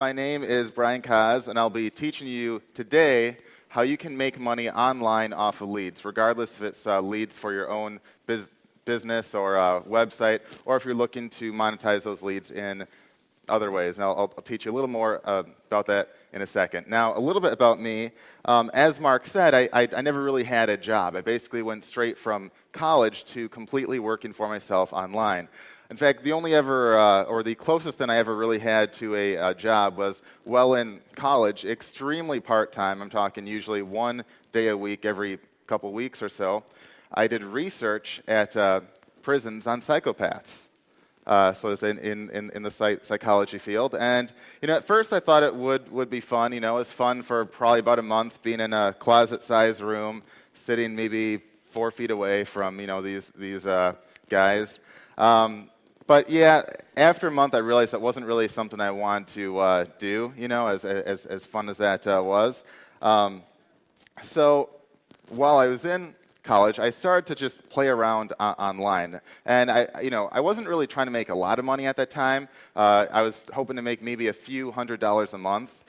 My name is Brian Kaz, and I'll be teaching you today how you can make money online off of leads, regardless if it's leads for your own business or website, or if you're looking to monetize those leads in other ways. And I'll teach you a little more about that in a second. Now, a little bit about me. As Mark said, I never really had a job. I basically went straight from college to completely working for myself online. In fact, the only or the closest thing I ever really had to a job was while in college, extremely part-time. I'm talking usually 1 day a week, every couple weeks or so. I did research at prisons on psychopaths. So it's in the psychology field. And, at first I thought it would be fun. It was fun for probably about a month, being in a closet-sized room, sitting maybe 4 feet away from, these guys. But yeah, after a month, I realized that wasn't really something I wanted to do, as fun as that was. So while I was in college, I started to just play around online. And I wasn't really trying to make a lot of money at that time. I was hoping to make maybe a few $100s a month,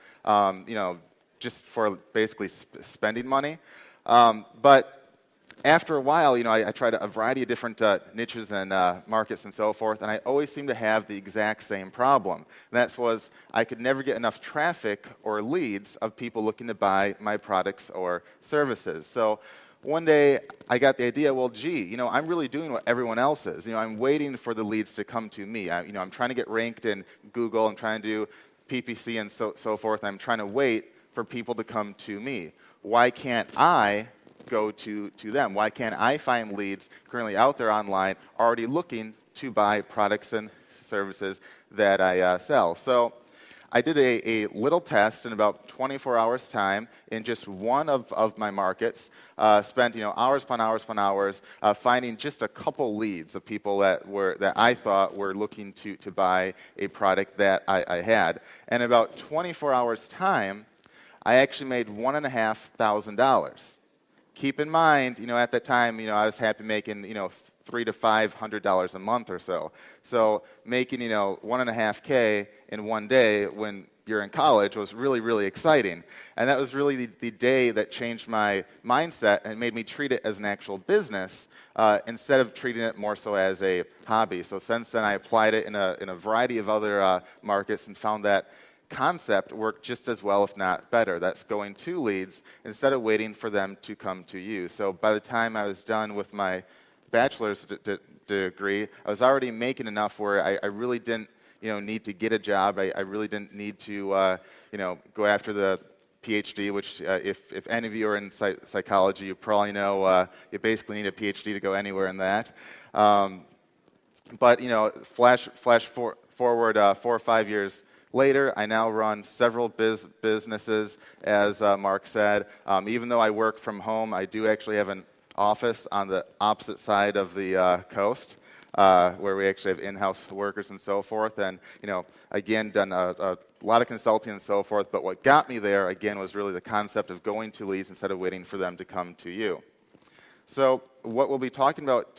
just for basically spending money. But after a while, I tried a variety of different niches and markets and so forth, and I always seemed to have the exact same problem. And that was I could never get enough traffic or leads of people looking to buy my products or services. So one day, I got the idea, well, gee, I'm really doing what everyone else is. I'm waiting for the leads to come to me. I'm trying to get ranked in Google. I'm trying to do PPC and so forth. I'm trying to wait for people to come to me. Why can't I go to them? Why can't I find leads currently out there online already looking to buy products and services that I sell? So I did a little test in about 24 hours' time in just one of my markets. Spent hours upon hours upon hours finding just a couple leads of people that I thought were looking to buy a product that I had. And in about 24 hours' time, I actually made $1,500. Keep in mind, at that time, I was happy making, $300 to $500 a month or so. So making, $1.5K in one day when you're in college was really, really exciting. And that was really the day that changed my mindset and made me treat it as an actual business instead of treating it more so as a hobby. So since then, I applied it in a variety of other markets and found that concept worked just as well, if not better. That's going to leads instead of waiting for them to come to you. So by the time I was done with my bachelor's degree, I was already making enough where I really didn't need to get a job. I really didn't need to go after the PhD, which if any of you are in psychology, you probably know you basically need a PhD to go anywhere in that. But flash forward 4 or 5 years later, I now run several businesses, as Mark said. Even though I work from home, I do actually have an office on the opposite side of the coast, where we actually have in-house workers and so forth. And again, done a lot of consulting and so forth. But what got me there, again, was really the concept of going to leads instead of waiting for them to come to you. So what we'll be talking about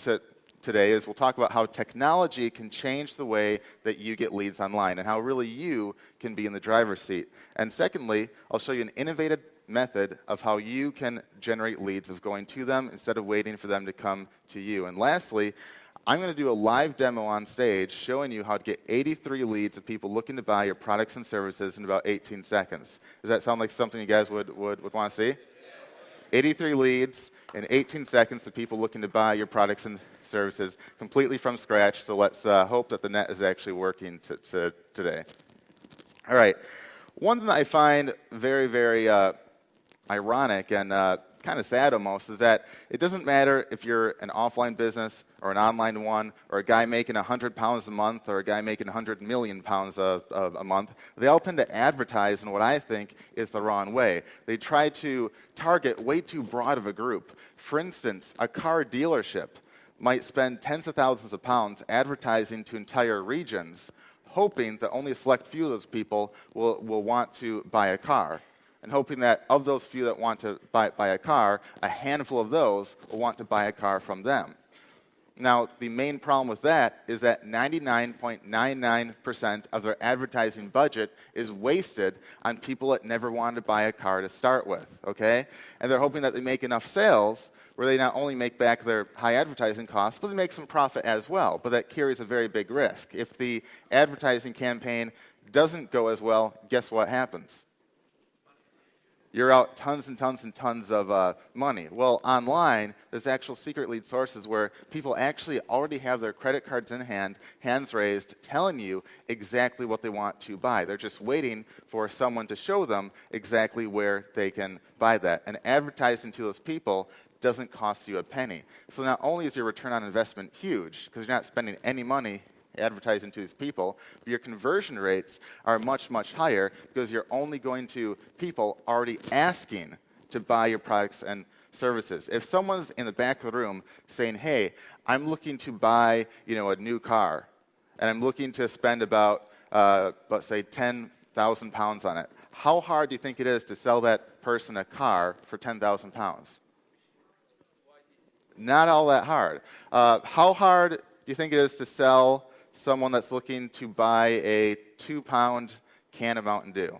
today is we'll talk about how technology can change the way that you get leads online and how really you can be in the driver's seat. And secondly, I'll show you an innovative method of how you can generate leads of going to them instead of waiting for them to come to you. And lastly, I'm going to do a live demo on stage showing you how to get 83 leads of people looking to buy your products and services in about 18 seconds. Does that sound like something you guys would want to see? 83 leads in 18 seconds of people looking to buy your products and services completely from scratch. So let's hope that the net is actually working today. All right. One thing that I find very, very ironic and kind of sad almost is that it doesn't matter if you're an offline business or an online one or a guy making 100 pounds a month or a guy making 100 million pounds a month. They all tend to advertise in what I think is the wrong way. They try to target way too broad of a group. For instance, a car dealership might spend tens of thousands of pounds advertising to entire regions, hoping that only a select few of those people will want to buy a car, and hoping that of those few that want to buy a car, a handful of those will want to buy a car from them. Now, the main problem with that is that 99.99% of their advertising budget is wasted on people that never wanted to buy a car to start with, okay? And they're hoping that they make enough sales where they not only make back their high advertising costs, but they make some profit as well. But that carries a very big risk. If the advertising campaign doesn't go as well, guess what happens? You're out tons and tons and tons of money. Well, online, there's actual secret lead sources where people actually already have their credit cards in hand, hands raised, telling you exactly what they want to buy. They're just waiting for someone to show them exactly where they can buy that. And advertising to those people doesn't cost you a penny. So not only is your return on investment huge, because you're not spending any money advertising to these people, but your conversion rates are much, much higher because you're only going to people already asking to buy your products and services. If someone's in the back of the room saying, hey, I'm looking to buy a new car, and I'm looking to spend about, let's say, 10,000 pounds on it, how hard do you think it is to sell that person a car for 10,000 pounds? Not all that hard. How hard do you think it is to sell someone that's looking to buy a 2-pound can of Mountain Dew?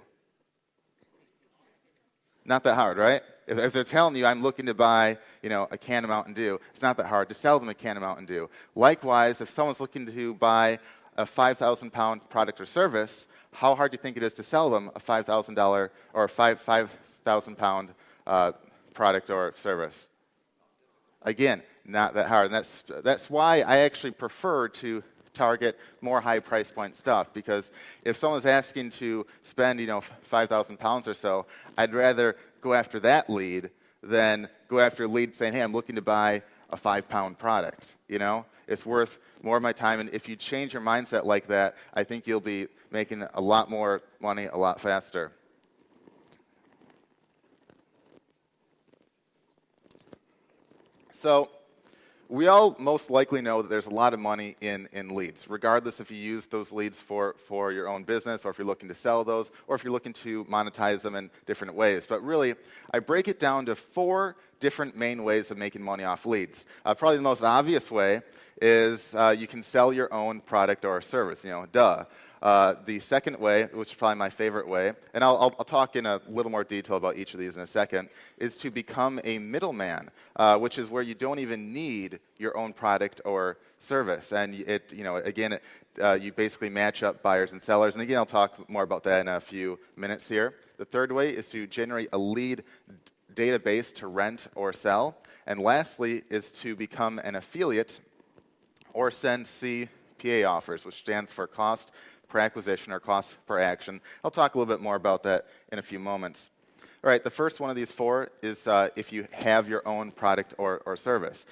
Not that hard, right? If they're telling you, I'm looking to buy, a can of Mountain Dew, it's not that hard to sell them a can of Mountain Dew. Likewise, if someone's looking to buy a 5,000-pound product or service, how hard do you think it is to sell them a $5,000 or 5,000-pound product or service? Again, not that hard. And that's why I actually prefer to target more high price point stuff, because if someone's asking to spend 5,000 pounds or so, I'd rather go after that lead than go after a lead saying, hey, I'm looking to buy a 5-pound product. It's worth more of my time, and if you change your mindset like that, I think you'll be making a lot more money a lot faster. So we all most likely know that there's a lot of money in leads, regardless if you use those leads for your own business, or if you're looking to sell those, or if you're looking to monetize them in different ways. But really, I break it down to 4 different main ways of making money off leads. Probably the most obvious way is you can sell your own product or service, duh. The second way, which is probably my favorite way, and I'll talk in a little more detail about each of these in a second, is to become a middleman, which is where you don't even need your own product or service. And you basically match up buyers and sellers. And again, I'll talk more about that in a few minutes here. The third way is to generate a lead database to rent or sell. And lastly is to become an affiliate or send CPA offers, which stands for cost per acquisition or cost per action. I'll talk a little bit more about that in a few moments. All right, the first one of these 4 is if you have your own product or service.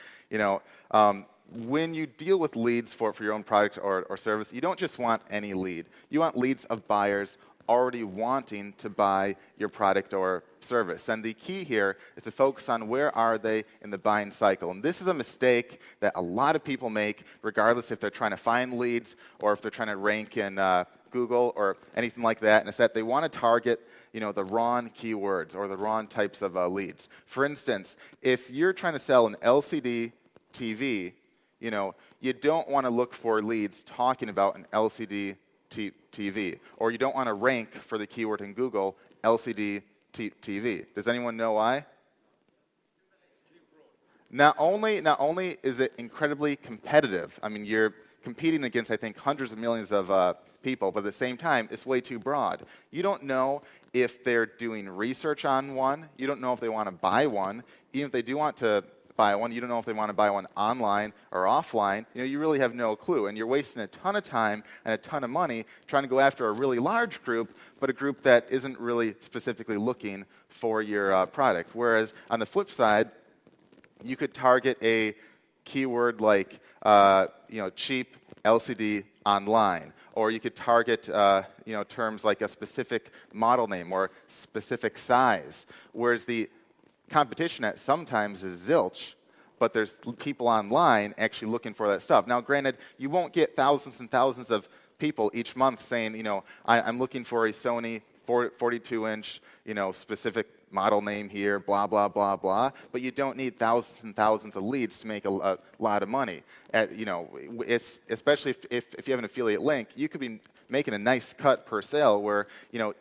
When you deal with leads for your own product or service, you don't just want any lead. You want leads of buyers already wanting to buy your product or service. And the key here is to focus on where are they in the buying cycle. And this is a mistake that a lot of people make, regardless if they're trying to find leads or if they're trying to rank in Google or anything like that. And it's that they want to target the wrong keywords or the wrong types of leads. For instance, if you're trying to sell an LCD TV, you don't want to look for leads talking about an LCD TV, or you don't want to rank for the keyword in Google LCD TV. Does anyone know why? Not only is it incredibly competitive, I mean, you're competing against, I think, hundreds of millions of people, but at the same time, it's way too broad. You don't know if they're doing research on one. You don't know if they want to buy one. Even if they do want to buy one, you don't know if they want to buy one online or offline. You really have no clue, and you're wasting a ton of time and a ton of money trying to go after a really large group, but a group that isn't really specifically looking for your product. Whereas on the flip side, you could target a keyword like cheap LCD online, or you could target terms like a specific model name or specific size. Whereas the competition at sometimes is zilch, but there's people online actually looking for that stuff. Now, granted, you won't get thousands and thousands of people each month saying, I'm looking for a Sony 42-inch, specific model name here, blah, blah, blah, blah, but you don't need thousands and thousands of leads to make a lot of money. Especially if you have an affiliate link, you could be making a nice cut per sale where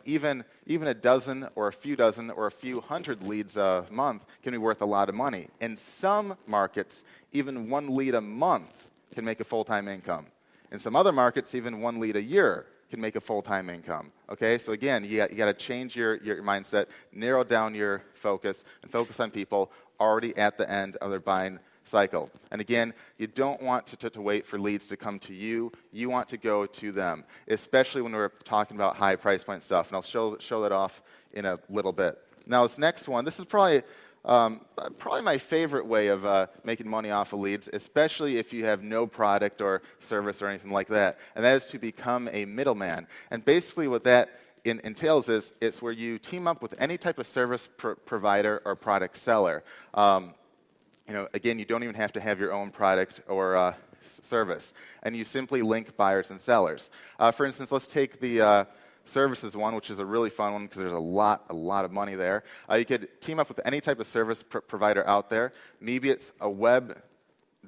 even a dozen or a few dozen or a few hundred leads a month can be worth a lot of money. In some markets, even one lead a month can make a full-time income. In some other markets, even one lead a year can make a full-time income. Okay, so again, you got to change your mindset, narrow down your focus, and focus on people already at the end of their buying cycle. And again, you don't want to wait for leads to come to you. You want to go to them, especially when we're talking about high price point stuff. And I'll show that off in a little bit. Now, this next one, this is probably my favorite way of making money off of leads, especially if you have no product or service or anything like that, and that is to become a middleman. And basically what that entails is it's where you team up with any type of service provider or product seller. Again, you don't even have to have your own product or service, and you simply link buyers and sellers. For instance, let's take the services one, which is a really fun one because there's a lot of money there. You could team up with any type of service provider out there. Maybe it's a web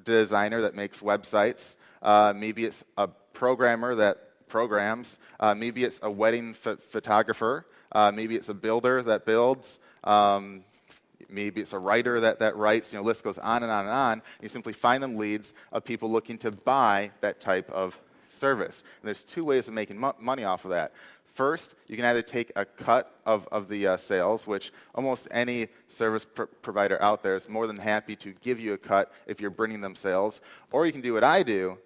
designer that makes websites. Maybe it's a programmer that programs. Maybe it's a wedding photographer. Maybe it's a builder that builds. Maybe it's a writer that writes. The list goes on and on and on. You simply find them leads of people looking to buy that type of service. And there's two ways of making money off of that. First, you can either take a cut of the sales, which almost any service provider out there is more than happy to give you a cut if you're bringing them sales. Or you can do what I do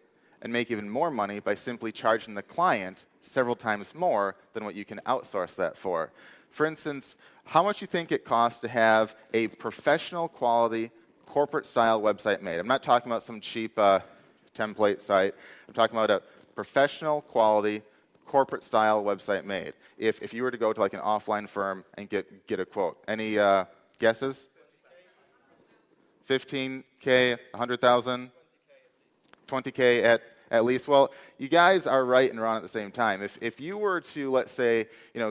and make even more money by simply charging the client several times more than what you can outsource that for. For instance, how much do you think it costs to have a professional quality corporate style website made? I'm not talking about some cheap template site. I'm talking about a professional quality corporate style website made. If you were to go to like an offline firm and get a quote. Any guesses? 15K, 100,000? 20K at least. Well, you guys are right and wrong at the same time. If you were to, let's say,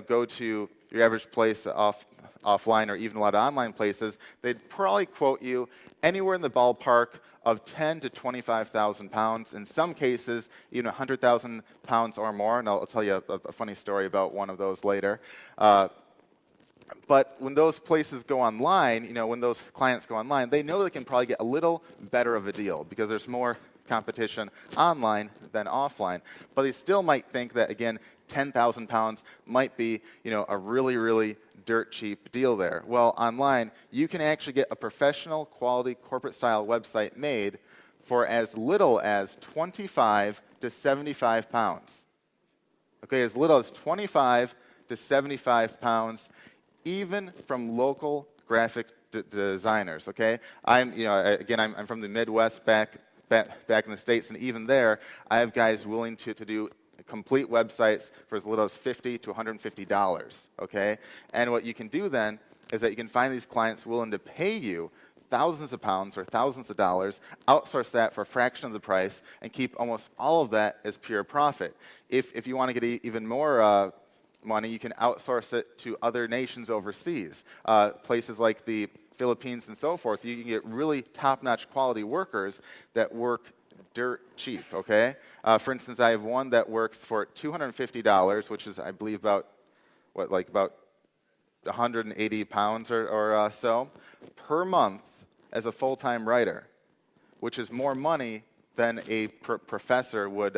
go to your average place offline or even a lot of online places, they'd probably quote you anywhere in the ballpark of 10 to 25,000 pounds. In some cases, even 100,000 pounds or more. And I'll tell you a funny story about one of those later. But when those places go online, when those clients go online, they know they can probably get a little better of a deal because there's more competition online than offline. But they still might think that, again, 10,000 pounds might be, a really, really dirt cheap deal there. Well, online, you can actually get a professional quality corporate style website made for as little as 25 to 75 pounds. Okay, as little as 25 to 75 pounds, even from local graphic designers. Okay, I'm from the Midwest back in the States, and even there, I have guys willing to do complete websites for as little as $50 to $150, okay? And what you can do then is that you can find these clients willing to pay you thousands of pounds or thousands of dollars, outsource that for a fraction of the price, and keep almost all of that as pure profit. If you want to get even more money, you can outsource it to other nations overseas, places like the Philippines and so forth. You can get really top-notch quality workers that work dirt cheap, okay? For instance, I have one that works for $250, which is, I believe, about 180 pounds or so, per month as a full-time writer, which is more money than a professor would